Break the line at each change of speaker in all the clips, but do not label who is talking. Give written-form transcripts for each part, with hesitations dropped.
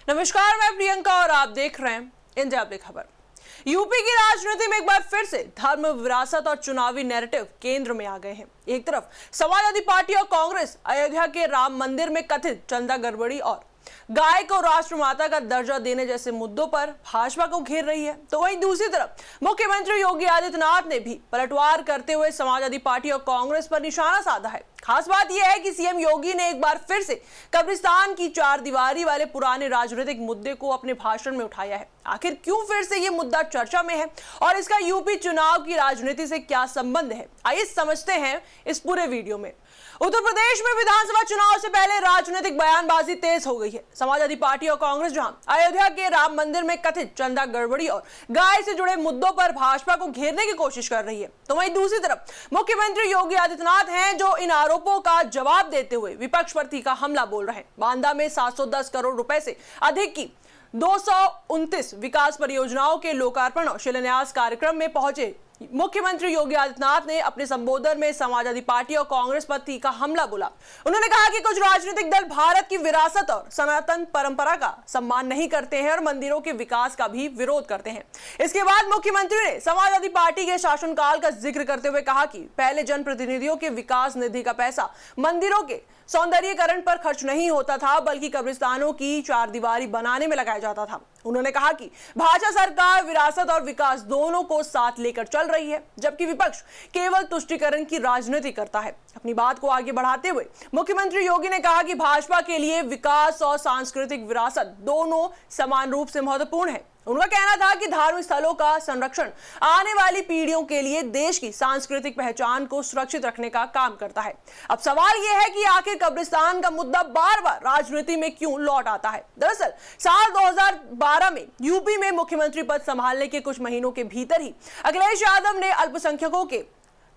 नमस्कार, मैं प्रियंका और आप देख रहे हैं इंडिया अपडेट खबर। यूपी की राजनीति में एक बार फिर से धर्म, विरासत और चुनावी नैरेटिव केंद्र में आ गए हैं। एक तरफ समाजवादी पार्टी और कांग्रेस अयोध्या के राम मंदिर में कथित चंदा गड़बड़ी और गाय को राष्ट्रमाता का दर्जा देने जैसे मुद्दों पर भाजपा को घेर रही है, तो वहीं दूसरी तरफ मुख्यमंत्री योगी आदित्यनाथ ने भी पलटवार करते हुए समाजवादी पार्टी और कांग्रेस पर निशाना साधा है। खास बात यह है कि सीएम योगी ने एक बार फिर से कब्रिस्तान की चार दीवारी वाले पुराने राजनीतिक मुद्दे को अपने भाषण में उठाया है। आखिर क्यों फिर से ये मुद्दा चर्चा में है और इसका यूपी चुनाव की राजनीति से क्या संबंध है, आइए समझते हैं इस पूरे वीडियो में। उत्तर प्रदेश में विधानसभा चुनाव से पहले राजनीतिक बयानबाजी तेज हो गई है। समाजवादी पार्टी और कांग्रेस जहां अयोध्या के राम मंदिर में कथित चंदा गड़बड़ी और गाय से जुड़े मुद्दों पर भाजपा को घेरने की कोशिश कर रही है, तो वहीं दूसरी तरफ मुख्यमंत्री योगी आदित्यनाथ हैं जो इन आरोपों का जवाब देते हुए विपक्ष पर तीखा हमला बोल रहे हैं। बांदा में 710 करोड़ रुपए से अधिक की 229 विकास परियोजनाओं के लोकार्पण और शिलान्यास कार्यक्रम में पहुंचे मुख्यमंत्री योगी आदित्यनाथ ने अपने संबोधन में समाजवादी पार्टी और कांग्रेस पर तीखा हमला बोला। उन्होंने कहा कि कुछ राजनीतिक दल भारत की विरासत और सनातन परंपरा का सम्मान नहीं करते हैं और मंदिरों के विकास का भी विरोध करते हैं। इसके बाद मुख्यमंत्री ने समाजवादी पार्टी के शासनकाल का जिक्र करते हुए कहा कि पहले जनप्रतिनिधियों के विकास निधि का पैसा मंदिरों के सौंदर्यीकरण पर खर्च नहीं होता था, बल्कि कब्रिस्तानों की चार दीवारी बनाने में लगाया जाता था। उन्होंने कहा कि भाजपा सरकार विरासत और विकास दोनों को साथ लेकर चल रही है, जबकि विपक्ष केवल तुष्टीकरण की राजनीति करता है। अपनी बात को आगे बढ़ाते हुए मुख्यमंत्री योगी ने कहा कि भाजपा के लिए विकास और सांस्कृतिक विरासत दोनों समान रूप से महत्वपूर्ण है। उनका कहना था कि धार्मिक स्थलों का संरक्षण आने वाली पीढ़ियों के लिए देश की सांस्कृतिक पहचान को सुरक्षित रखने का काम करता है। अब सवाल यह है कि आखिर कब्रिस्तान का मुद्दा बार बार राजनीति में क्यों लौट आता है। दरअसल साल 2012 में यूपी में मुख्यमंत्री पद संभालने के कुछ महीनों के भीतर ही अखिलेश यादव ने अल्पसंख्यकों के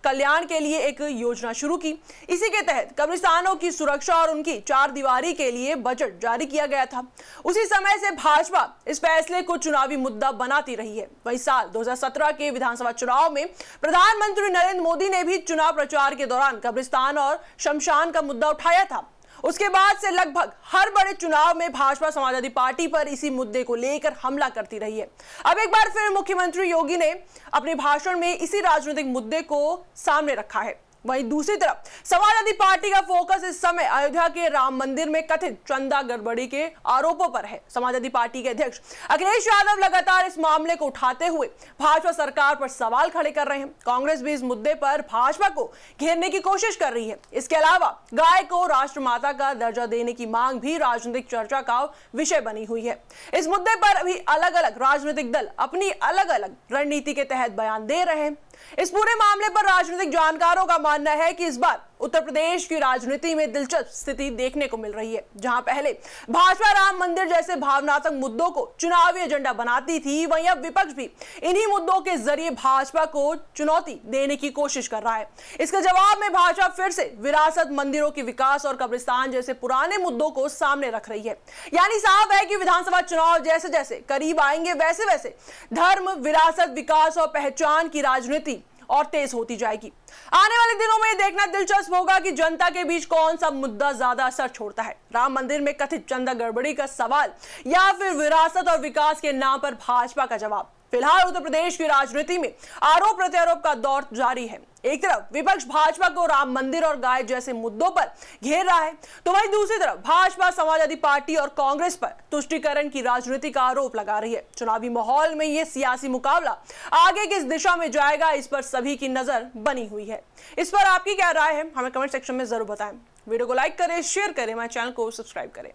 कल्याण के लिए एक योजना शुरू की। इसी के तहत कब्रिस्तानों की सुरक्षा और उनकी चार दीवारी के लिए बजट जारी किया गया था। उसी समय से भाजपा इस फैसले को चुनावी मुद्दा बनाती रही है। वहीं साल 2017 के विधानसभा चुनाव में प्रधानमंत्री नरेंद्र मोदी ने भी चुनाव प्रचार के दौरान कब्रिस्तान और शमशान का मुद्दा उठाया था। उसके बाद से लगभग हर बड़े चुनाव में भाजपा समाजवादी पार्टी पर इसी मुद्दे को लेकर हमला करती रही है। अब एक बार फिर मुख्यमंत्री योगी ने अपने भाषण में इसी राजनीतिक मुद्दे को सामने रखा है। वहीं दूसरी तरफ समाजवादी पार्टी का फोकस इस समय अयोध्या के राम मंदिर में कथित चंदा गड़बड़ी के आरोपों पर है। समाजवादी पार्टी के अध्यक्ष अखिलेश यादव लगातार इस मामले को उठाते हुए भाजपा सरकार पर सवाल खड़े कर रहे हैं। कांग्रेस भी इस मुद्दे पर भाजपा को घेरने की कोशिश कर रही है। इसके अलावा गाय को राष्ट्रमाता का दर्जा देने की मांग भी राजनीतिक चर्चा का विषय बनी हुई है। इस मुद्दे पर अभी अलग अलग राजनीतिक दल अपनी अलग अलग रणनीति के तहत बयान दे रहे हैं। इस पूरे मामले पर राजनीतिक जानकारों का मानना है कि इस बार उत्तर प्रदेश की राजनीति में दिलचस्प स्थिति देखने को मिल रही है। जहां पहले भाजपा राम मंदिर जैसे भावनात्मक मुद्दों को चुनावी एजेंडा बनाती थी, वहीं अब विपक्ष भी इन्हीं मुद्दों के जरिए भाजपा को चुनौती देने की कोशिश कर रहा है। इसके जवाब में भाजपा फिर से विरासत, मंदिरों के विकास और कब्रिस्तान जैसे पुराने मुद्दों को सामने रख रही है। यानी साफ है कि विधानसभा चुनाव जैसे जैसे करीब आएंगे, वैसे वैसे धर्म, विरासत, विकास और पहचान की राजनीति और तेज होती जाएगी। आने वाले दिनों में देखना दिलचस्प होगा कि जनता के बीच कौन सा मुद्दा ज्यादा असर छोड़ता है, राम मंदिर में कथित चंदा गड़बड़ी का सवाल या फिर विरासत और विकास के नाम पर भाजपा का जवाब। फिलहाल उत्तर प्रदेश की राजनीति में आरोप प्रत्यारोप का दौर जारी है। एक तरफ विपक्ष भाजपा को राम मंदिर और गाय जैसे मुद्दों पर घेर रहा है, तो वहीं दूसरी तरफ भाजपा समाजवादी पार्टी और कांग्रेस पर तुष्टीकरण की राजनीति का आरोप लगा रही है। चुनावी माहौल में यह सियासी मुकाबला आगे किस दिशा में जाएगा, इस पर सभी की नजर बनी हुई है। इस पर आपकी क्या राय है, हमें कमेंट सेक्शन में जरूर बताएं। वीडियो को लाइक करें, शेयर करें, हमारे चैनल को सब्सक्राइब करें।